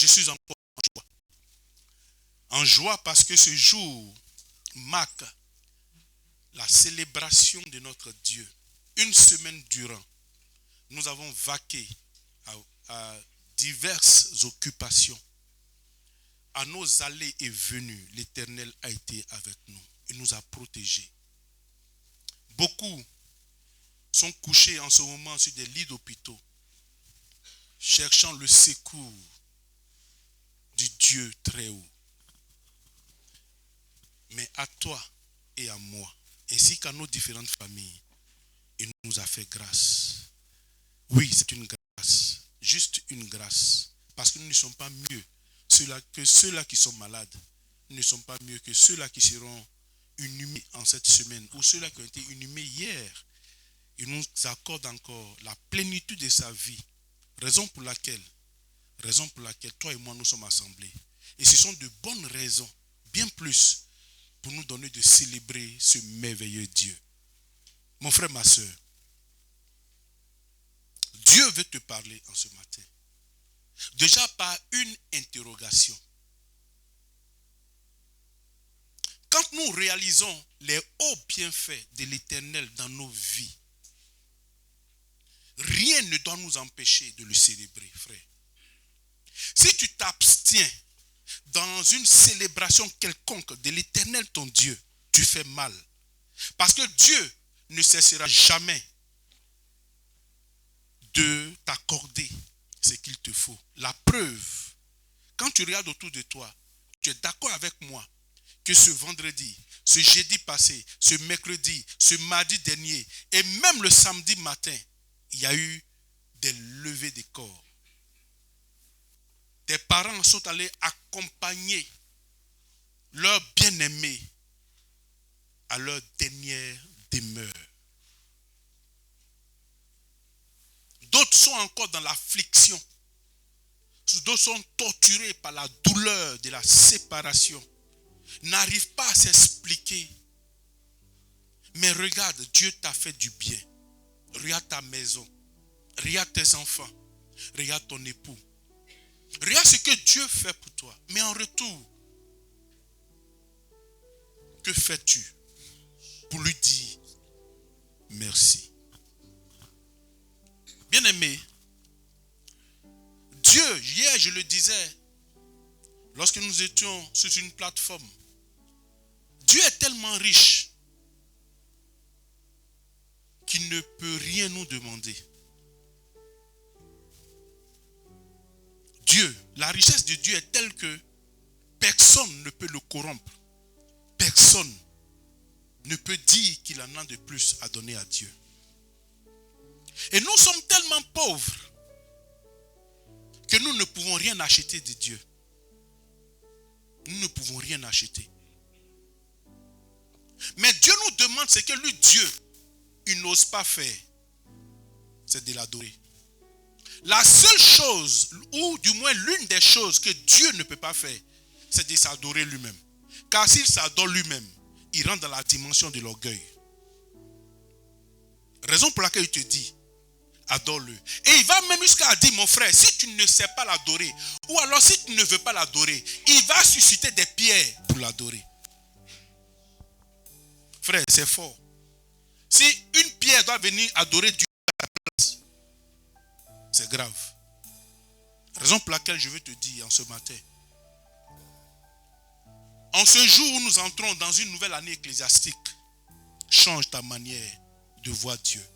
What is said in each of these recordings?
Je suis encore en joie. En joie parce que ce jour marque la célébration de notre Dieu. Une semaine durant, nous avons vaqué à diverses occupations. À nos allées et venues, l'Éternel a été avec nous. Il nous a protégés. Beaucoup sont couchés en ce moment sur des lits d'hôpitaux, cherchant le secours du Dieu très haut. Mais à toi et à moi, ainsi qu'à nos différentes familles, il nous a fait grâce. Oui, c'est une grâce, juste une grâce, parce que nous ne sommes pas mieux que ceux-là qui sont malades. Nous ne sommes pas mieux que ceux-là qui seront inhumés en cette semaine, ou ceux-là qui ont été inhumés hier. Il nous accorde encore la plénitude de sa vie, raison pour laquelle toi et moi nous sommes assemblés. Et ce sont de bonnes raisons, bien plus, pour nous donner de célébrer ce merveilleux Dieu. Mon frère, ma soeur, Dieu veut te parler en ce matin. Déjà par une interrogation. Quand nous réalisons les hauts bienfaits de l'Éternel dans nos vies, rien ne doit nous empêcher de le célébrer, frère. Si tu t'abstiens dans une célébration quelconque de l'Éternel ton Dieu, tu fais mal. Parce que Dieu ne cessera jamais de t'accorder ce qu'il te faut. La preuve, quand tu regardes autour de toi, tu es d'accord avec moi que ce vendredi, ce jeudi passé, ce mercredi, ce mardi dernier, et même le samedi matin, il y a eu des levées de corps. Tes parents sont allés accompagner leurs bien-aimés à leur dernière demeure. D'autres sont encore dans l'affliction. D'autres sont torturés par la douleur de la séparation. N'arrivent pas à s'expliquer. Mais regarde, Dieu t'a fait du bien. Regarde ta maison. Regarde tes enfants. Regarde ton époux. Regarde ce que Dieu fait pour toi. Mais en retour, que fais-tu pour lui dire merci? Bien-aimé, Dieu, hier je le disais, lorsque nous étions sur une plateforme, Dieu est tellement riche qu'il ne peut rien nous demander. Dieu, la richesse de Dieu est telle que personne ne peut le corrompre. Personne ne peut dire qu'il en a de plus à donner à Dieu. Et nous sommes tellement pauvres que nous ne pouvons rien acheter de Dieu. Nous ne pouvons rien acheter. Mais Dieu nous demande ce que lui, Dieu, il n'ose pas faire. C'est de l'adorer. La seule chose, ou du moins l'une des choses que Dieu ne peut pas faire, c'est de s'adorer lui-même. Car s'il s'adore lui-même, il rentre dans la dimension de l'orgueil. Raison pour laquelle il te dit, adore-le. Et il va même jusqu'à dire, mon frère, si tu ne sais pas l'adorer, ou alors si tu ne veux pas l'adorer, il va susciter des pierres pour l'adorer. Frère, c'est fort. Si une pierre doit venir adorer Dieu à la place, c'est grave. Raison pour laquelle je veux te dire en ce matin, en ce jour où nous entrons dans une nouvelle année ecclésiastique, change ta manière de voir Dieu.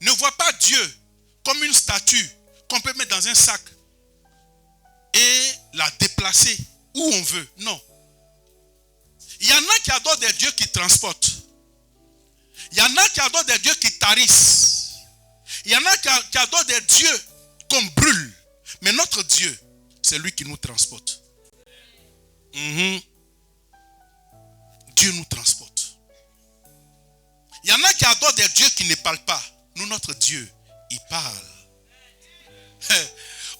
Ne vois pas Dieu comme une statue qu'on peut mettre dans un sac et la déplacer où on veut. Non. Il y en a qui adorent des dieux qui transportent. Il y en a qui adorent des dieux qui tarissent. Il y en a qui adorent des dieux qu'on brûle. Mais notre Dieu, c'est lui qui nous transporte. Dieu nous transporte. Il y en a qui adorent des dieux qui ne parlent pas. Nous, notre Dieu, il parle.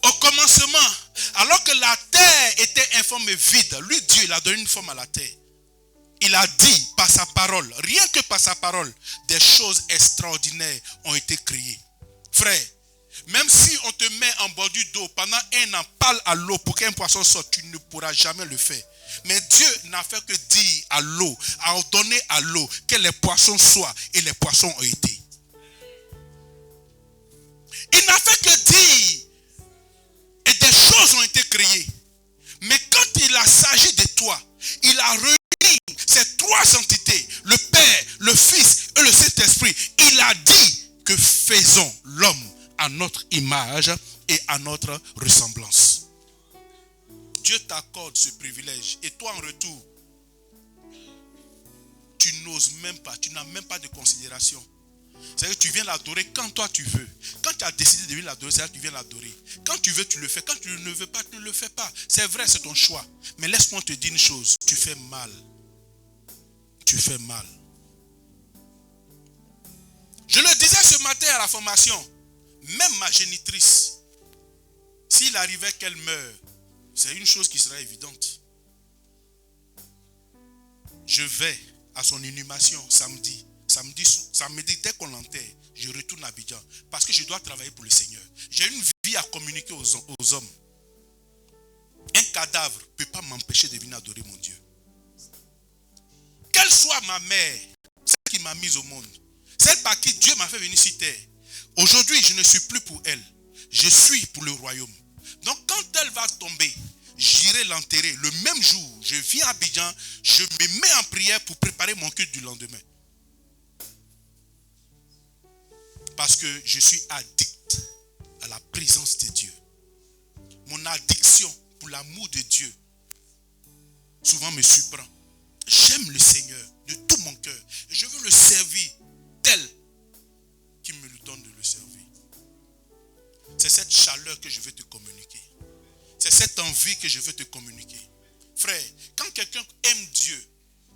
Au commencement, alors que la terre était informe et vide, lui, Dieu, il a donné une forme à la terre. Il a dit par sa parole, rien que par sa parole, des choses extraordinaires ont été créées. Frère, Même si on te met en bordure d'eau pendant un an, parle à l'eau pour qu'un poisson sorte, tu ne pourras jamais le faire. Mais Dieu n'a fait que dire à l'eau, à ordonner à l'eau que les poissons soient, et les poissons ont été. Il n'a fait que dire, et des choses ont été créées. Mais quand il a s'agi de toi, il a réuni ces trois entités, le Père, le Fils et le Saint-Esprit. Il a dit que faisons l'homme à notre image et à notre ressemblance. Dieu t'accorde ce privilège et toi en retour, tu n'oses même pas, tu n'as même pas de considération. C'est-à-dire que tu viens l'adorer quand toi tu veux. Quand tu as décidé de venir l'adorer, c'est-à-dire que tu viens l'adorer. Quand tu veux, tu le fais. Quand tu ne veux pas, tu ne le fais pas. C'est vrai, c'est ton choix. Mais laisse-moi te dire une chose, tu fais mal. Tu fais mal. Je le disais ce matin à la formation, même ma génitrice, s'il arrivait qu'elle meure, c'est une chose qui sera évidente. Je vais à son inhumation samedi, dès qu'on l'enterre, je retourne à Abidjan. Parce que je dois travailler pour le Seigneur. J'ai une vie à communiquer aux hommes. Un cadavre ne peut pas m'empêcher de venir adorer mon Dieu. Qu'elle soit ma mère, celle qui m'a mise au monde, celle par qui Dieu m'a fait venir sur terre. Aujourd'hui, je ne suis plus pour elle. Je suis pour le royaume. Donc quand elle va tomber, j'irai l'enterrer. Le même jour, je viens à Abidjan, je me mets en prière pour préparer mon culte du lendemain. Parce que je suis addict à la présence de Dieu. Mon addiction pour l'amour de Dieu souvent me surprend. J'aime le Seigneur de tout mon cœur. Et je veux le servir tel qu'il me le donne de le servir. C'est cette chaleur que je veux te communiquer. C'est cette envie que je veux te communiquer. Frère, quand quelqu'un aime Dieu,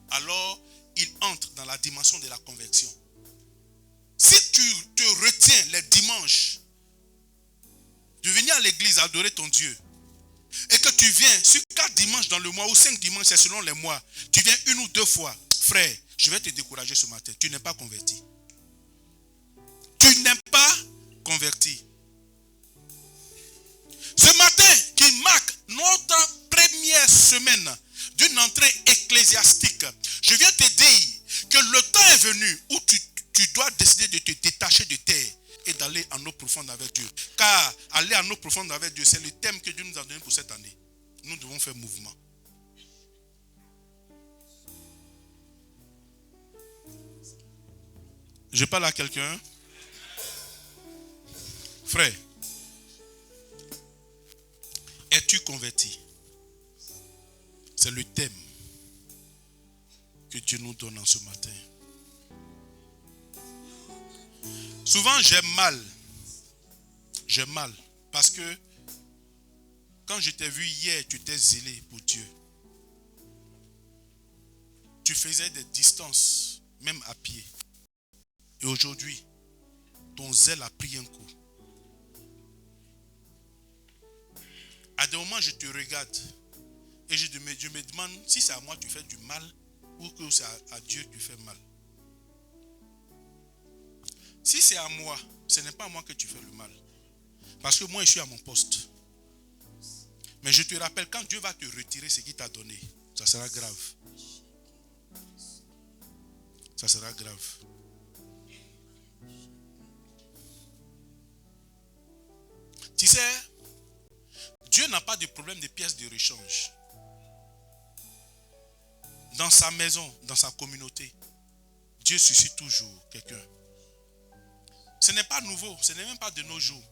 alors il entre dans la dimension de la conversion. Si tu te retiens les dimanches de venir à l'église adorer ton Dieu, et que tu viens sur 4 dimanches dans le mois ou 5 dimanches, c'est selon les mois, tu viens 1 ou 2 fois, frère, je vais te décourager ce matin. Tu n'es pas converti. Tu n'es pas converti. Ce matin, qui marque notre première semaine d'une entrée ecclésiastique, je viens te dire que le temps est venu où tu dois décider de te détacher de terre et d'aller en eau profonde avec Dieu. Car aller en eau profonde avec Dieu, c'est le thème que Dieu nous a donné pour cette année. Nous devons faire mouvement. Je parle à quelqu'un. Frère, es-tu converti? C'est le thème que Dieu nous donne en ce matin. Souvent j'ai mal. J'ai mal. Parce que quand je t'ai vu hier, tu t'es zélé pour Dieu. Tu faisais des distances, même à pied. Et aujourd'hui, ton zèle a pris un coup. À des moments, je te regarde et je me demande si c'est à moi que tu fais du mal ou que c'est à Dieu que tu fais mal. Si c'est à moi, ce n'est pas à moi que tu fais le mal. Parce que moi, je suis à mon poste. Mais je te rappelle, quand Dieu va te retirer ce qu'il t'a donné, ça sera grave. Ça sera grave. Tu sais, Dieu n'a pas de problème de pièces de rechange. Dans sa maison, dans sa communauté, Dieu suscite toujours quelqu'un. Ce n'est pas nouveau, ce n'est même pas de nos jours.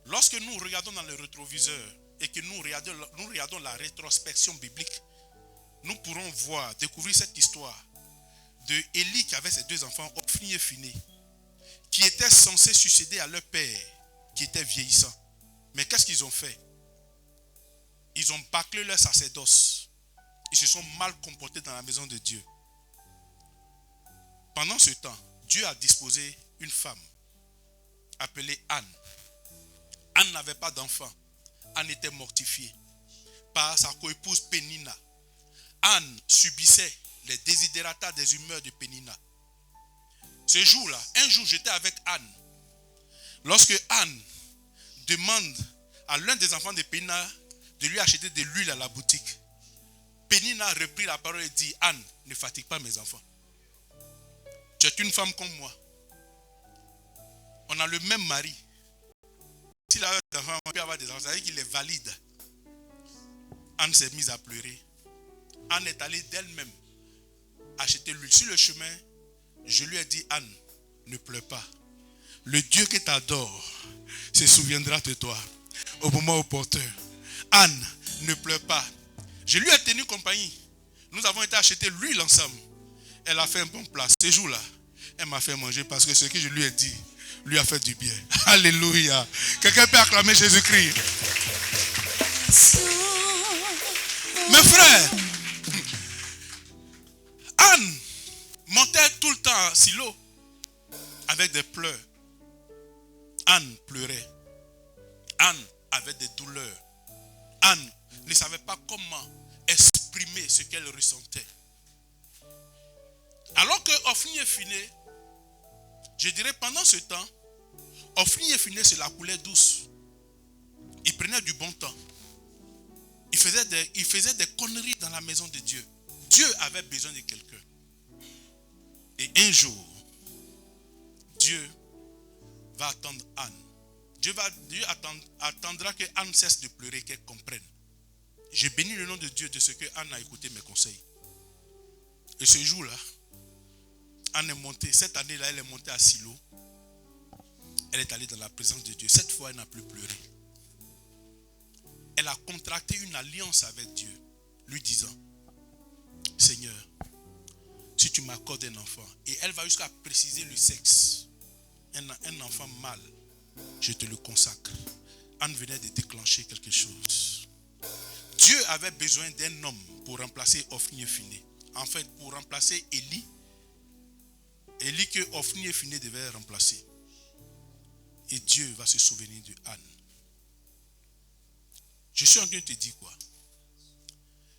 Lorsque nous regardons dans le rétroviseur et que nous regardons la rétrospection biblique, nous pourrons voir, découvrir cette histoire de Élie qui avait ses 2 enfants, Ophni et Phiné, qui étaient censés succéder à leur père, qui était vieillissant. Mais qu'est-ce qu'ils ont fait? Ils ont bâclé leur sacerdoce. Ils se sont mal comportés dans la maison de Dieu. Pendant ce temps, Dieu a disposé une femme appelée Anne. Anne n'avait pas d'enfant. Anne était mortifiée par sa coépouse Pénina. Anne subissait les désidératas des humeurs de Pénina. Ce jour-là, un jour j'étais avec Anne. Lorsque Anne demande à l'un des enfants de Pénina de lui acheter de l'huile à la boutique, Pénina a repris la parole et dit, Anne, ne fatigue pas mes enfants. Tu es une femme comme moi. On a le même mari. S'il a des enfants, on peut avoir des enfants, ça veut dire qu'il est valide. Anne s'est mise à pleurer. Anne est allée d'elle-même acheter l'huile. Sur le chemin, je lui ai dit, Anne, ne pleure pas. Le Dieu qui t'adore se souviendra de toi au moment opportun. Anne, ne pleure pas. Je lui ai tenu compagnie. Nous avons été acheter l'huile ensemble. Elle a fait un bon plat. Ce jour-là, elle m'a fait manger parce que ce que je lui ai dit lui a fait du bien. Alléluia. Quelqu'un peut acclamer Jésus-Christ. Mes frères, Anne montait tout le temps à Silo avec des pleurs. Anne pleurait. Anne avait des douleurs. Anne ne savait pas comment exprimer ce qu'elle ressentait. Alors que Ophni et Phiné, je dirais pendant ce temps, Ophni et Phiné se la coulaient douce. Ils prenaient du bon temps. Ils faisaient des conneries dans la maison de Dieu. Dieu avait besoin de quelqu'un. Et un jour, Dieu va attendre Anne. Dieu attendra que Anne cesse de pleurer, qu'elle comprenne. Je bénis le nom de Dieu de ce que Anne a écouté mes conseils. Et ce jour-là, Anne est montée, cette année-là, elle est montée à Silo. Elle est allée dans la présence de Dieu. Cette fois, elle n'a plus pleuré. Elle a contracté une alliance avec Dieu, lui disant, Seigneur, si tu m'accordes un enfant, et elle va jusqu'à préciser le sexe, un enfant mâle, je te le consacre. Anne venait de déclencher quelque chose. Dieu avait besoin d'un homme pour remplacer Ophni et Phiné. En fait, pour remplacer Élie. Élie que Ophni et Phiné devaient remplacer. Et Dieu va se souvenir de Anne. Je suis en train de te dire quoi?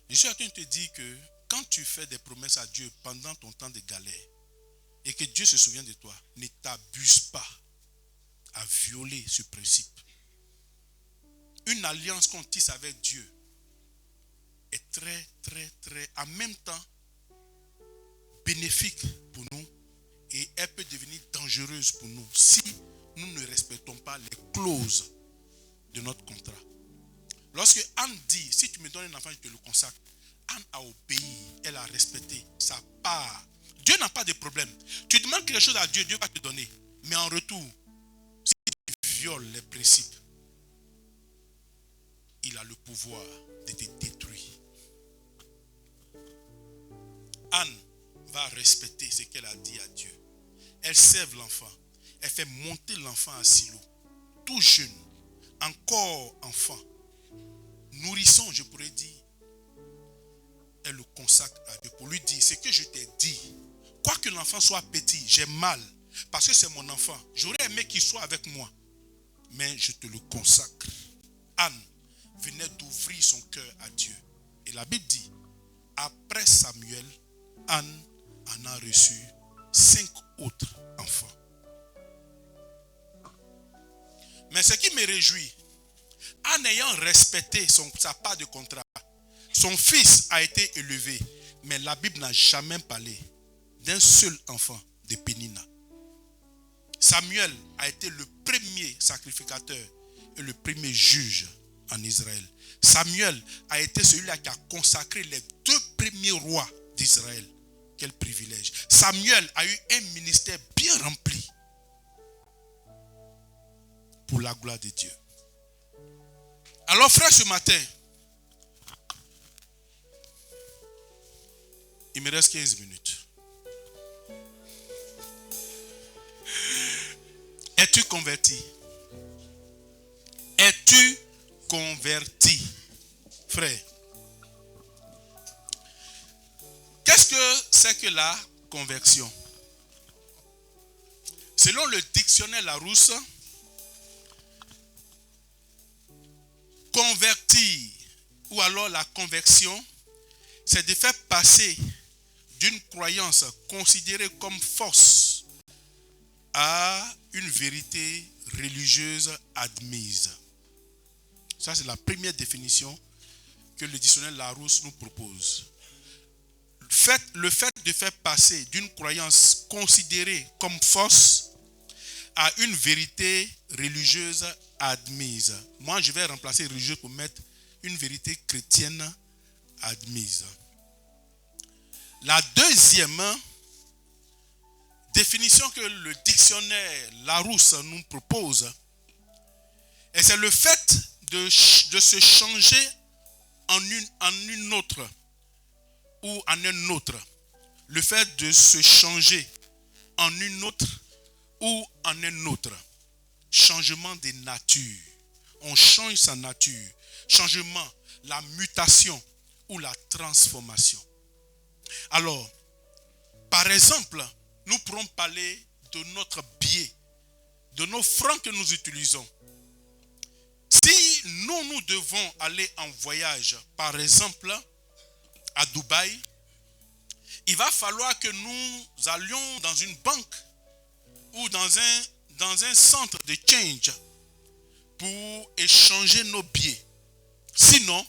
Je suis en train de te dire que quand tu fais des promesses à Dieu pendant ton temps de galère et que Dieu se souvient de toi, ne t'abuse pas à violer ce principe. Une alliance qu'on tisse avec Dieu est très, très, très, en même temps, bénéfique pour nous et elle peut devenir dangereuse pour nous si nous ne respectons pas les clauses de notre contrat. Lorsque Anne dit, si tu me donnes un enfant, je te le consacre, Anne a obéi, elle a respecté sa part. Dieu n'a pas de problème. Tu demandes quelque chose à Dieu, Dieu va te donner. Mais en retour, si tu violes les principes, il a le pouvoir de te détruire. Anne va respecter ce qu'elle a dit à Dieu. Elle sève l'enfant. Elle fait monter l'enfant à Silo. Tout jeune, encore enfant. Nourrisson, je pourrais dire. Elle le consacre à Dieu pour lui dire ce que je t'ai dit. Quoique l'enfant soit petit, j'ai mal. Parce que c'est mon enfant. J'aurais aimé qu'il soit avec moi. Mais je te le consacre. Anne venait d'ouvrir son cœur à Dieu. Et la Bible dit, après Samuel, Anne en a reçu 5 autres enfants. Mais ce qui me réjouit, en ayant respecté sa part de contrat, son fils a été élevé. Mais la Bible n'a jamais parlé d'un seul enfant de Pénina. Samuel a été le premier sacrificateur et le premier juge en Israël. Samuel a été celui-là qui a consacré les 2 premiers rois d'Israël. Quel privilège. Samuel a eu un ministère bien rempli pour la gloire de Dieu. Alors frère, ce matin, il me reste 15 minutes. Es-tu converti? Es-tu converti? Frère, qu'est-ce que c'est que la conversion? Selon le dictionnaire Larousse, convertir ou alors la conversion, c'est de faire passer d'une croyance considérée comme fausse à une vérité religieuse admise. Ça, c'est la première définition que le dictionnaire Larousse nous propose. Le fait de faire passer d'une croyance considérée comme fausse à une vérité religieuse admise. Moi, je vais remplacer religieuse pour mettre une vérité chrétienne admise. La deuxième définition que le dictionnaire Larousse nous propose, et c'est le fait de se changer en une autre ou en un autre. Le fait de se changer en une autre ou en un autre. Changement des natures. On change sa nature. Changement, la mutation ou la transformation. Alors, par exemple, nous pourrons parler de notre billet, de nos francs que nous utilisons. Si nous devons aller en voyage, par exemple, à Dubaï, il va falloir que nous allions dans une banque ou dans un centre de change pour échanger nos billets. Sinon,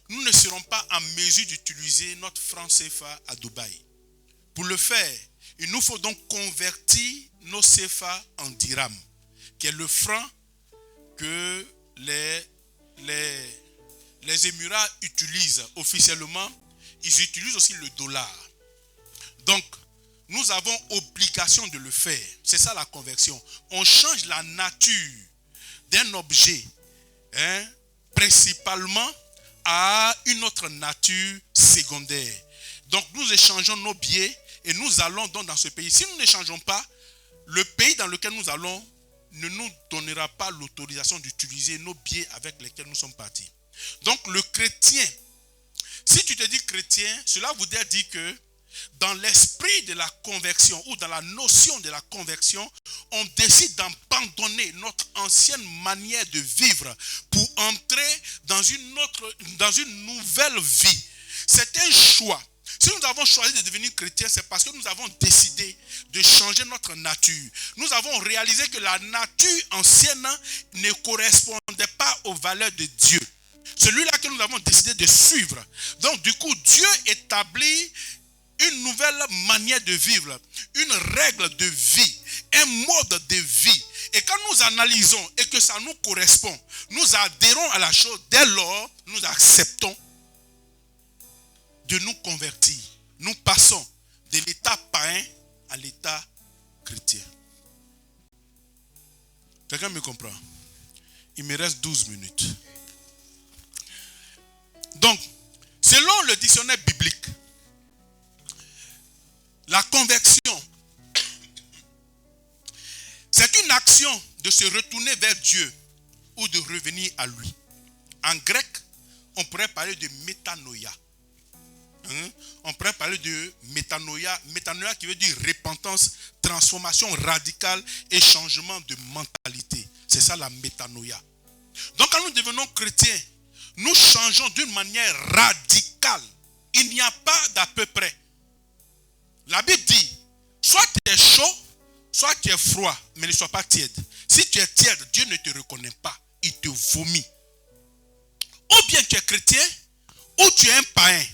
nous ne serons pas en mesure d'utiliser notre franc CFA à Dubaï. Pour le faire, il nous faut donc convertir nos CFA en dirham, qui est le franc que les Émirats utilisent officiellement. Ils utilisent aussi le dollar. Donc, nous avons obligation de le faire. C'est ça la conversion. On change la nature d'un objet, principalement à une autre nature secondaire. Donc, nous échangeons nos billets et nous allons donc dans ce pays. Si nous n'échangeons pas, le pays dans lequel nous allons ne nous donnera pas l'autorisation d'utiliser nos billets avec lesquels nous sommes partis. Donc, le chrétien, si tu te dis chrétien, cela voudrait dire que dans l'esprit de la conversion ou dans la notion de la conversion, on décide d'abandonner notre ancienne manière de vivre pour entrer dans une nouvelle vie. C'est un choix. Si nous avons choisi de devenir chrétiens, c'est parce que nous avons décidé de changer notre nature. Nous avons réalisé que la nature ancienne ne correspondait pas aux valeurs de Dieu. Celui-là que nous avons décidé de suivre. Donc du coup, Dieu établit une nouvelle manière de vivre, une règle de vie, un mode de vie. Et quand nous analysons et que ça nous correspond, nous adhérons à la chose. Dès lors, nous acceptons de nous convertir. Nous passons de l'état païen à l'état chrétien. Quelqu'un me comprend? Il me reste 12 minutes. Donc, selon le dictionnaire biblique, la conversion, c'est une action de se retourner vers Dieu ou de revenir à lui. En grec, on pourrait parler de métanoïa. On pourrait parler de métanoïa. Métanoïa qui veut dire repentance, transformation radicale et changement de mentalité. C'est ça la métanoïa. Donc quand nous devenons chrétiens, nous changeons d'une manière radicale. Il n'y a pas d'à peu près. La Bible dit, soit tu es chaud, soit tu es froid, mais ne sois pas tiède. Si tu es tiède, Dieu ne te reconnaît pas. Il te vomit. Ou bien tu es chrétien, ou tu es un païen.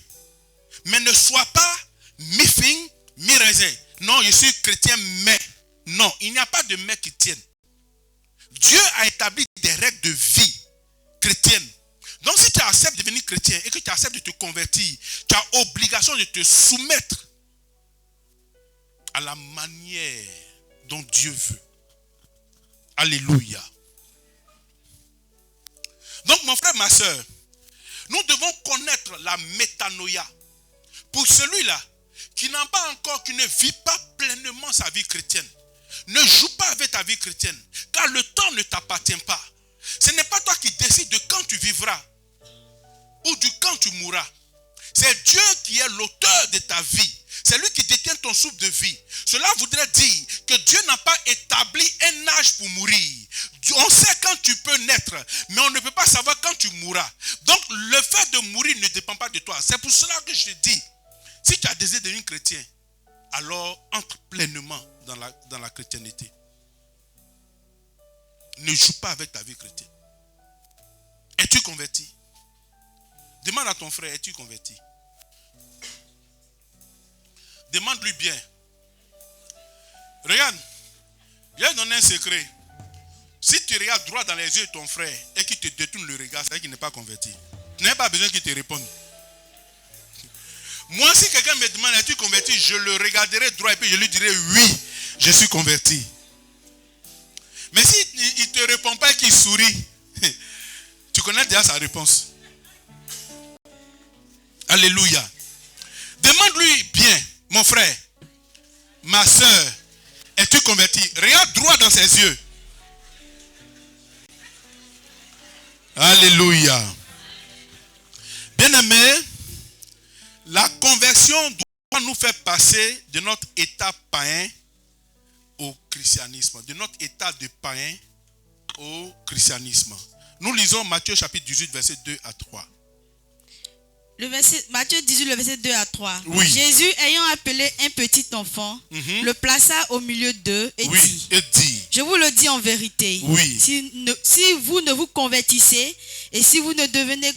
Mais ne sois pas mi-fin, mi-raisin. Non, je suis chrétien, mais. Non, il n'y a pas de mais qui tiennent. Dieu a établi des règles de vie chrétienne. Donc si tu acceptes de devenir chrétien et que tu acceptes de te convertir, tu as obligation de te soumettre à la manière dont Dieu veut. Alléluia. Donc mon frère, ma soeur, nous devons connaître la métanoïa. Pour celui-là qui n'a pas encore, qui ne vit pas pleinement sa vie chrétienne, ne joue pas avec ta vie chrétienne, car le temps ne t'appartient pas. Ce n'est pas toi qui décides de quand tu vivras ou de quand tu mourras. C'est Dieu qui est l'auteur de ta vie. C'est lui qui détient ton souffle de vie. Cela voudrait dire que Dieu n'a pas établi un âge pour mourir. On sait quand tu peux naître, mais on ne peut pas savoir quand tu mourras. Donc le fait de mourir ne dépend pas de toi. C'est pour cela que je dis, si tu as désiré devenir chrétien, alors entre pleinement dans la chrétienté. ne joue pas avec ta vie chrétienne. Es-tu converti? Demande à ton frère, es-tu converti? Demande-lui bien. Regarde, je vais donner un secret. Si tu regardes droit dans les yeux de ton frère et qu'il te détourne le regard, c'est qu'il n'est pas converti. Tu n'as pas besoin qu'il te réponde. Moi, si quelqu'un me demande, es-tu converti? Je le regarderai droit et puis je lui dirai, oui, je suis converti. Mais si il ne te répond pas et qu'il sourit, tu connais déjà sa réponse. Alléluia. Demande-lui bien, mon frère, ma soeur, es-tu converti? Regarde droit dans ses yeux. Alléluia. Bien-aimé, la conversion doit nous faire passer de notre état païen au christianisme, de notre état de païen au christianisme. Nous lisons Matthieu chapitre 18, verset 2 à 3. Matthieu 18, le verset 2 à 3. Oui. Jésus, ayant appelé un petit enfant, le plaça au milieu d'eux et dit, je vous le dis en vérité, si vous ne vous convertissez et si vous ne devenez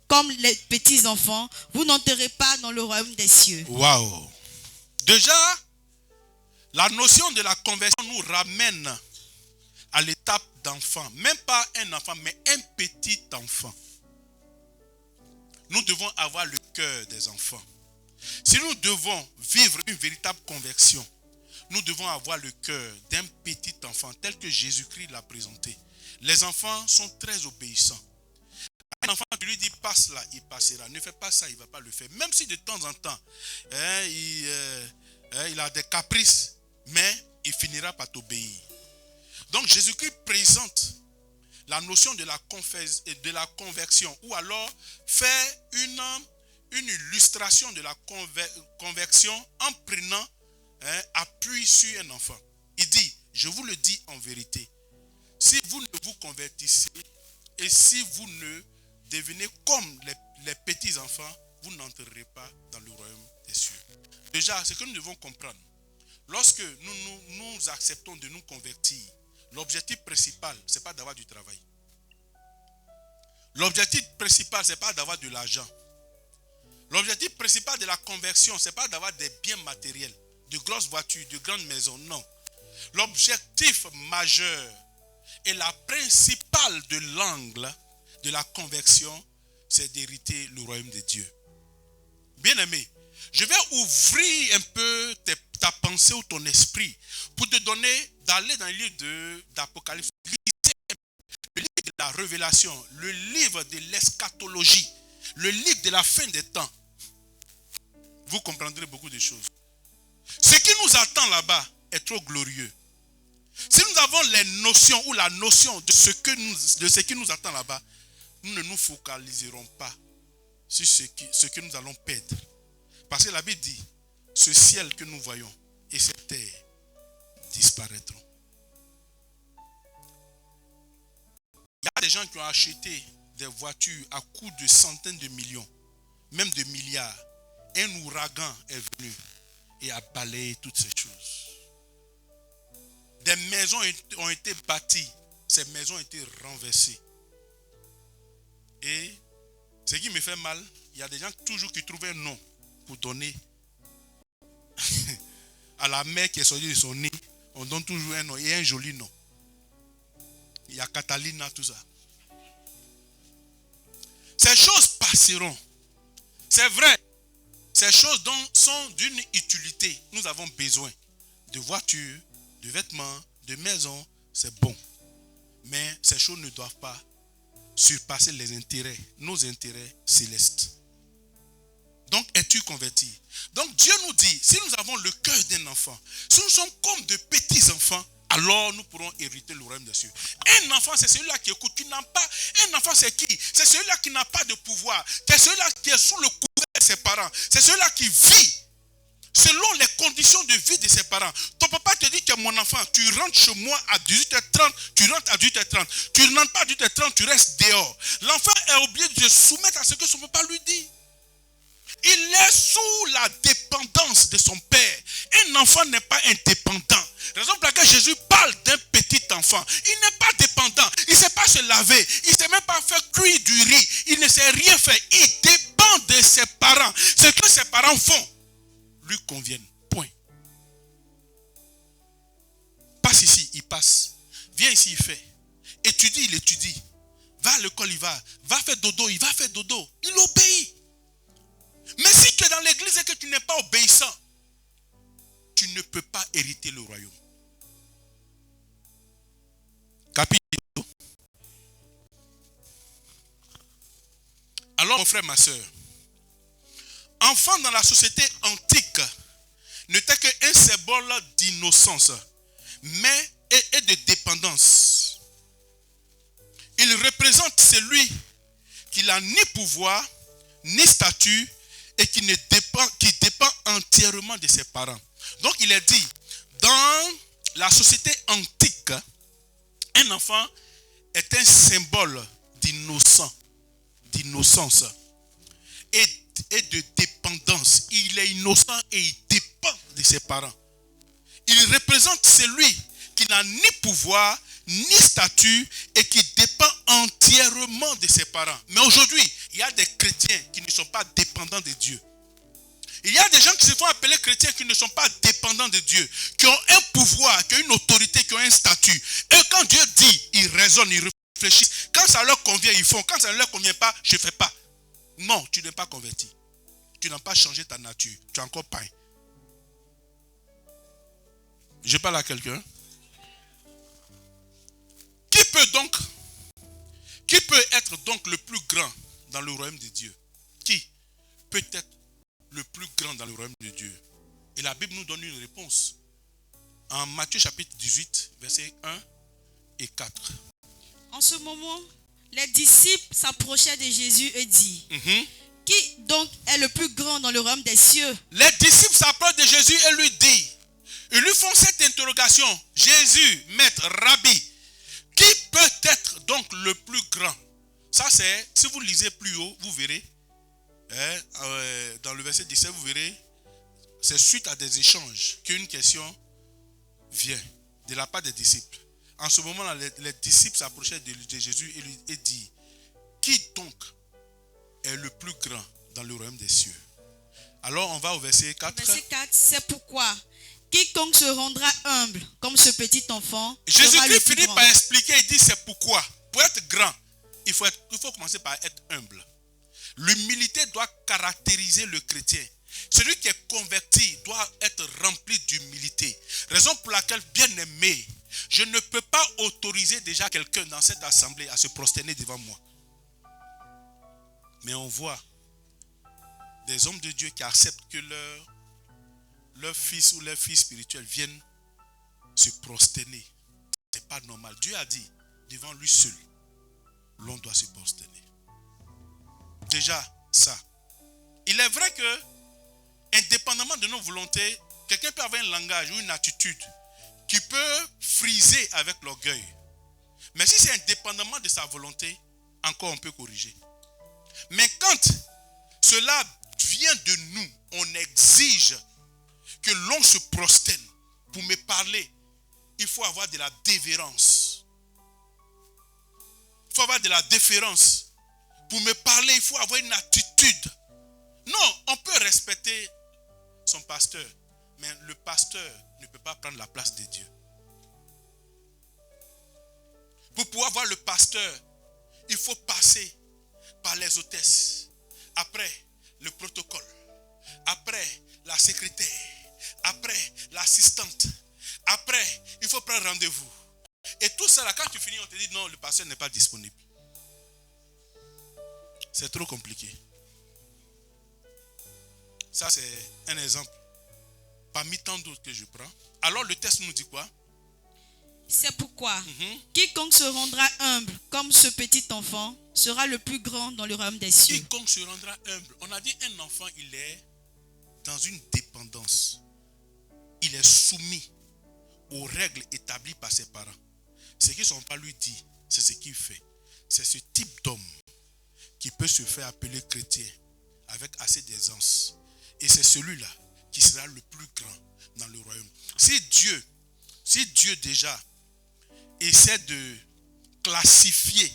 comme les petits enfants, vous n'entrerez pas dans le royaume des cieux. Waouh! Déjà, la notion de la conversion nous ramène à l'étape d'enfant. Même pas un enfant, mais un petit enfant. Nous devons avoir le cœur des enfants. Si nous devons vivre une véritable conversion, nous devons avoir le cœur d'un petit enfant tel que Jésus-Christ l'a présenté. Les enfants sont très obéissants. Un enfant, tu lui dis passe là, il passera. Ne fais pas ça, il ne va pas le faire. Même si de temps en temps, il a des caprices, mais il finira par t'obéir. Donc Jésus-Christ présente la notion de la conversion, ou alors faire une illustration de la conversion en prenant appui sur un enfant. Il dit, je vous le dis en vérité, si vous ne vous convertissez et si vous ne devenez comme les petits enfants, vous n'entrerez pas dans le royaume des cieux. Déjà, ce que nous devons comprendre, lorsque nous acceptons de nous convertir, l'objectif principal, ce n'est pas d'avoir du travail. L'objectif principal, ce n'est pas d'avoir de l'argent. L'objectif principal de la conversion, ce n'est pas d'avoir des biens matériels, de grosses voitures, de grandes maisons, non. L'objectif majeur et la principale de l'angle de la conversion, c'est d'hériter le royaume de Dieu. Bien-aimé, je vais ouvrir un peu ta pensée ou ton esprit pour te donner, d'aller dans le livre d'Apocalypse, le livre de la révélation, le livre de l'eschatologie, le livre de la fin des temps. Vous comprendrez beaucoup de choses. Ce qui nous attend là-bas est trop glorieux. Si nous avons les notions ou la notion de ce qui nous attend là-bas, nous ne nous focaliserons pas sur ce que nous allons perdre. Parce que la Bible dit, ce ciel que nous voyons et cette terre disparaîtront. Il y a des gens qui ont acheté des voitures à coût de centaines de millions, même de milliards. Un ouragan est venu et a balayé toutes ces choses. Des maisons ont été bâties, ces maisons ont été renversées. Et ce qui me fait mal, il y a des gens toujours qui trouvent un nom pour donner à la mère qui est sortie de son nez. On donne toujours un nom et un joli nom. Il y a Catalina, tout ça. Ces choses passeront. C'est vrai. Ces choses sont d'une utilité. Nous avons besoin de voitures, de vêtements, de maisons. C'est bon. Mais ces choses ne doivent pas surpasser les intérêts, nos intérêts célestes. Donc, es-tu converti? Donc, Dieu nous dit, si nous avons le cœur d'un enfant, si nous sommes comme de petits enfants, alors nous pourrons hériter le royaume des cieux. Un enfant, c'est celui-là qui écoute. Un enfant, c'est qui? C'est celui-là qui n'a pas de pouvoir. C'est celui-là qui est sous le couvert de ses parents. C'est celui-là qui vit selon les conditions de vie de ses parents. Ton papa te dit que mon enfant, tu rentres chez moi à 18h30, tu rentres à 18h30. Tu ne rentres pas à 18h30, tu restes dehors. L'enfant est obligé de se soumettre à ce que son papa lui dit. Il est sous la dépendance de son père. Un enfant n'est pas indépendant. Raison pour laquelle Jésus parle d'un petit enfant. Il n'est pas dépendant. Il ne sait pas se laver. Il ne sait même pas faire cuire du riz. Il ne sait rien faire. Il dépend de ses parents. Ce que ses parents font lui conviennent. Point. Passe ici, il passe. Viens ici, il fait. Étudie, il étudie. Va à l'école, il va. Va faire dodo, il va faire dodo. Il obéit. Mais si tu es dans l'église et que tu n'es pas obéissant, tu ne peux pas hériter le royaume. Capito. Alors, mon frère, ma soeur, enfant dans la société antique n'était qu'un symbole d'innocence, mais et de dépendance. Il représente celui qui n'a ni pouvoir, ni statut, et qui dépend entièrement de ses parents. Donc il est dit, dans la société antique, un enfant est un symbole d'innocence et de dépendance. Il est innocent et il dépend de ses parents. Il représente celui qui n'a ni pouvoir, ni statut et qui dépend entièrement de ses parents. Mais aujourd'hui, il y a des chrétiens qui ne sont pas dépendants de Dieu. Il y a des gens qui se font appeler chrétiens qui ne sont pas dépendants de Dieu, qui ont un pouvoir, qui ont une autorité, qui ont un statut. Et quand Dieu dit, ils raisonnent, ils réfléchissent. Quand ça leur convient, ils font. Quand ça ne leur convient pas, je ne fais pas. Non, tu n'es pas converti. Tu n'as pas changé ta nature. Tu es encore païen. Je parle à quelqu'un. Qui peut être donc le plus grand dans le royaume de Dieu? Qui peut être le plus grand dans le royaume de Dieu? Et la Bible nous donne une réponse. En Matthieu chapitre 18, versets 1 et 4. En ce moment, les disciples s'approchaient de Jésus et dit, qui donc est le plus grand dans le royaume des cieux? Les disciples s'approchent de Jésus et lui disent, ils lui font cette interrogation. Jésus, maître, rabbi, qui peut être donc le plus grand? Ça c'est, si vous lisez plus haut, vous verrez, dans le verset 17, vous verrez, c'est suite à des échanges qu'une question vient de la part des disciples. En ce moment-là, les disciples s'approchaient de Jésus et disent, qui donc est le plus grand dans le royaume des cieux? Alors on va au verset 4. Verset 4, c'est pourquoi quiconque se rendra humble comme ce petit enfant. Jésus-Christ finit par expliquer, il dit c'est pourquoi. Pour être grand, il faut commencer par être humble. L'humilité doit caractériser le chrétien. Celui qui est converti doit être rempli d'humilité. Raison pour laquelle, bien aimé, je ne peux pas autoriser déjà quelqu'un dans cette assemblée à se prosterner devant moi. Mais on voit des hommes de Dieu qui acceptent que leur fils ou leur fille spirituelle viennent se prosterner. Ce n'est pas normal. Dieu a dit, devant lui seul, l'on doit se prosterner. Déjà, ça. Il est vrai que, indépendamment de nos volontés, quelqu'un peut avoir un langage ou une attitude qui peut friser avec l'orgueil. Mais si c'est indépendamment de sa volonté, encore on peut corriger. Mais quand cela vient de nous, on exige que l'on se prosterne. Pour me parler, il faut avoir de la déférence. Il faut avoir de la déférence. Pour me parler, il faut avoir une attitude. Non, on peut respecter son pasteur, mais le pasteur ne peut pas prendre la place de Dieu. Pour pouvoir voir le pasteur, il faut passer par les hôtesses, après le protocole, après la secrétaire, après l'assistante, après il faut prendre rendez-vous. Et tout ça là, quand tu finis, on te dit non, le pasteur n'est pas disponible. C'est trop compliqué. Ça c'est un exemple parmi tant d'autres que je prends. Alors le texte nous dit quoi? C'est pourquoi quiconque se rendra humble comme ce petit enfant sera le plus grand dans le royaume des cieux. Quiconque se rendra humble. On a dit un enfant, il est dans une dépendance. Il est soumis aux règles établies par ses parents. Ce qu'ils ne sont pas lui dit, c'est ce qu'il fait. C'est ce type d'homme qui peut se faire appeler chrétien avec assez d'aisance. Et c'est celui-là qui sera le plus grand dans le royaume. Si Dieu Si Dieu déjà essaie de classifier,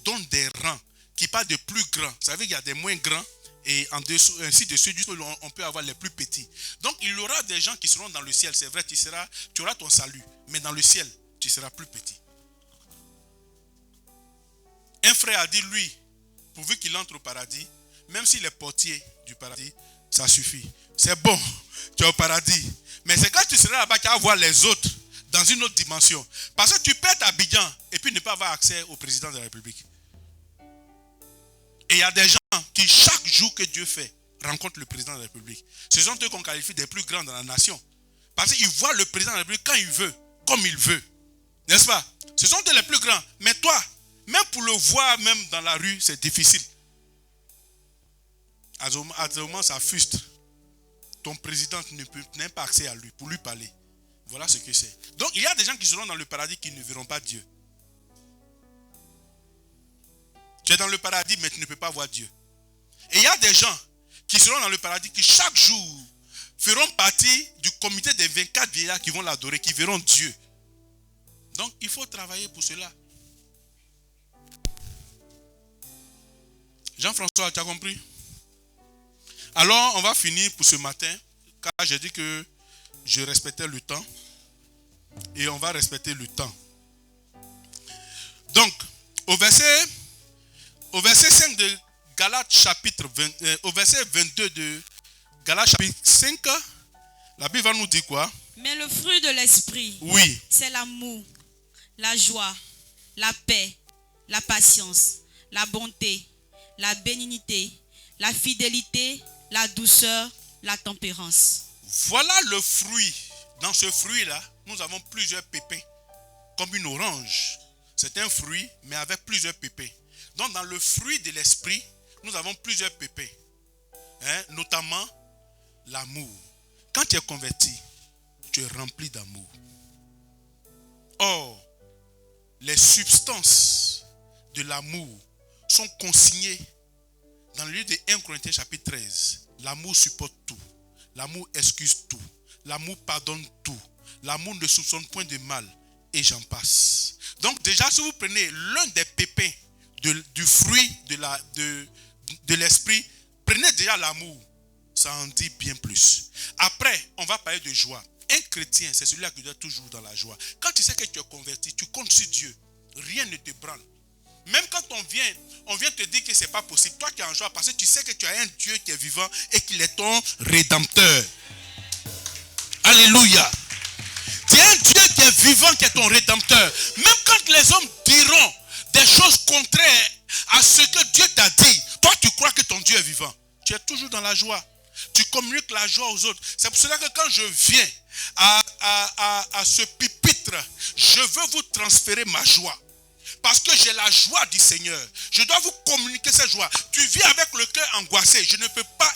donne des rangs qui partent de plus grands. Vous savez qu'il y a des moins grands et en dessous, ainsi de suite, on peut avoir les plus petits. Donc il y aura des gens qui seront dans le ciel. C'est vrai, tu auras ton salut, mais dans le ciel, tu seras plus petit. Un frère a dit, lui, pourvu qu'il entre au paradis, même s'il est portier du paradis, ça suffit. C'est bon, tu es au paradis. Mais c'est quand tu seras là-bas qu'il vas voir les autres dans une autre dimension. Parce que tu peux être Abidjan et puis ne pas avoir accès au président de la République. Et il y a des gens qui, chaque jour que Dieu fait, rencontrent le président de la République. Ce sont eux qu'on qualifie des plus grands dans la nation. Parce qu'ils voient le président de la République quand il veut, comme il veut. N'est-ce pas? Ce sont eux les plus grands. Mais toi, même pour le voir, même dans la rue, c'est difficile. À ce moment, ça frustre. Ton président n'a pas accès à lui, pour lui parler. Voilà ce que c'est. Donc, il y a des gens qui seront dans le paradis qui ne verront pas Dieu. Tu es dans le paradis, mais tu ne peux pas voir Dieu. Et il y a des gens qui seront dans le paradis qui, chaque jour, feront partie du comité des 24 vieillards qui vont l'adorer, qui verront Dieu. Donc, il faut travailler pour cela. Jean-François, tu as compris? Alors, on va finir pour ce matin, car j'ai dit que je respectais le temps. Et on va respecter le temps. Donc, au verset 5 de Galates chapitre 20, au verset 22 de Galates chapitre 5, la Bible va nous dire quoi? Mais le fruit de l'esprit, oui, c'est l'amour, la joie, la paix, la patience, la bonté, la bénignité, la fidélité, la douceur, la tempérance. Voilà le fruit. Dans ce fruit-là, nous avons plusieurs pépins, comme une orange. C'est un fruit, mais avec plusieurs pépins. Donc, dans le fruit de l'esprit, nous avons plusieurs pépins. Notamment, l'amour. Quand tu es converti, tu es rempli d'amour. Or, les substances de l'amour sont consignées dans le livre de 1 Corinthiens chapitre 13. L'amour supporte tout. L'amour excuse tout. L'amour pardonne tout. L'amour ne soupçonne point de mal. Et j'en passe. Donc déjà, si vous prenez l'un des pépins du fruit de l'esprit, prenez déjà l'amour. Ça en dit bien plus. Après, on va parler de joie. Un chrétien, c'est celui-là qui doit être toujours dans la joie. Quand tu sais que tu es converti, tu comptes sur Dieu. Rien ne te branle. Même quand on vient te dire que ce n'est pas possible. Toi qui es en joie parce que tu sais que tu as un Dieu qui est vivant et qu'il est ton rédempteur. Alléluia. Tu as un Dieu qui est vivant, qui est ton rédempteur. Même quand les hommes diront des choses contraires à ce que Dieu t'a dit, toi tu crois que ton Dieu est vivant. Tu es toujours dans la joie. Tu communiques la joie aux autres. C'est pour cela que quand je viens à ce pupitre, je veux vous transférer ma joie. Parce que j'ai la joie du Seigneur. Je dois vous communiquer cette joie. Tu vis avec le cœur angoissé. Je ne peux pas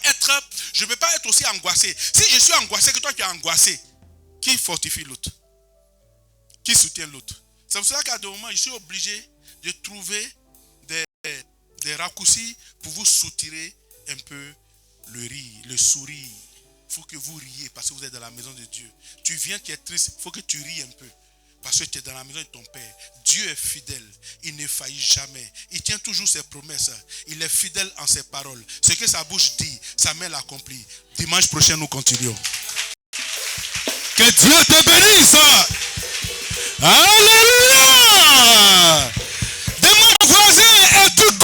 être aussi angoissé. Si je suis angoissé que toi tu es angoissé, qui fortifie l'autre? Qui soutient l'autre? C'est pour cela qu'à des moments, je suis obligé de trouver des raccourcis pour vous soutirer un peu le rire, le sourire. Il faut que vous riez parce que vous êtes dans la maison de Dieu. Tu viens, tu es triste, il faut que tu ris un peu. Parce que tu es dans la maison de ton Père. Dieu est fidèle. Il ne faillit jamais. Il tient toujours ses promesses. Il est fidèle en ses paroles. Ce que sa bouche dit, sa main l'accomplit. Dimanche prochain, nous continuons. Que Dieu te bénisse. Alléluia. Demande au voisin et tout.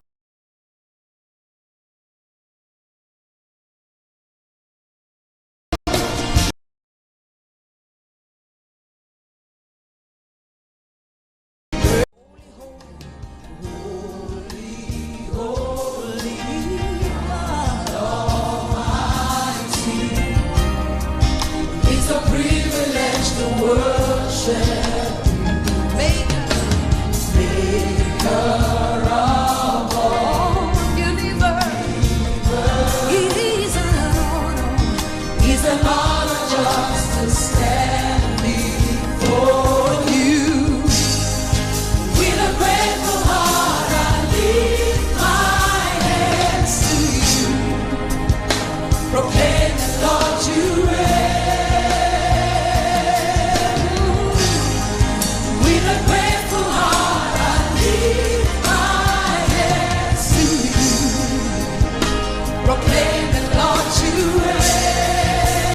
It's a privilege to worship.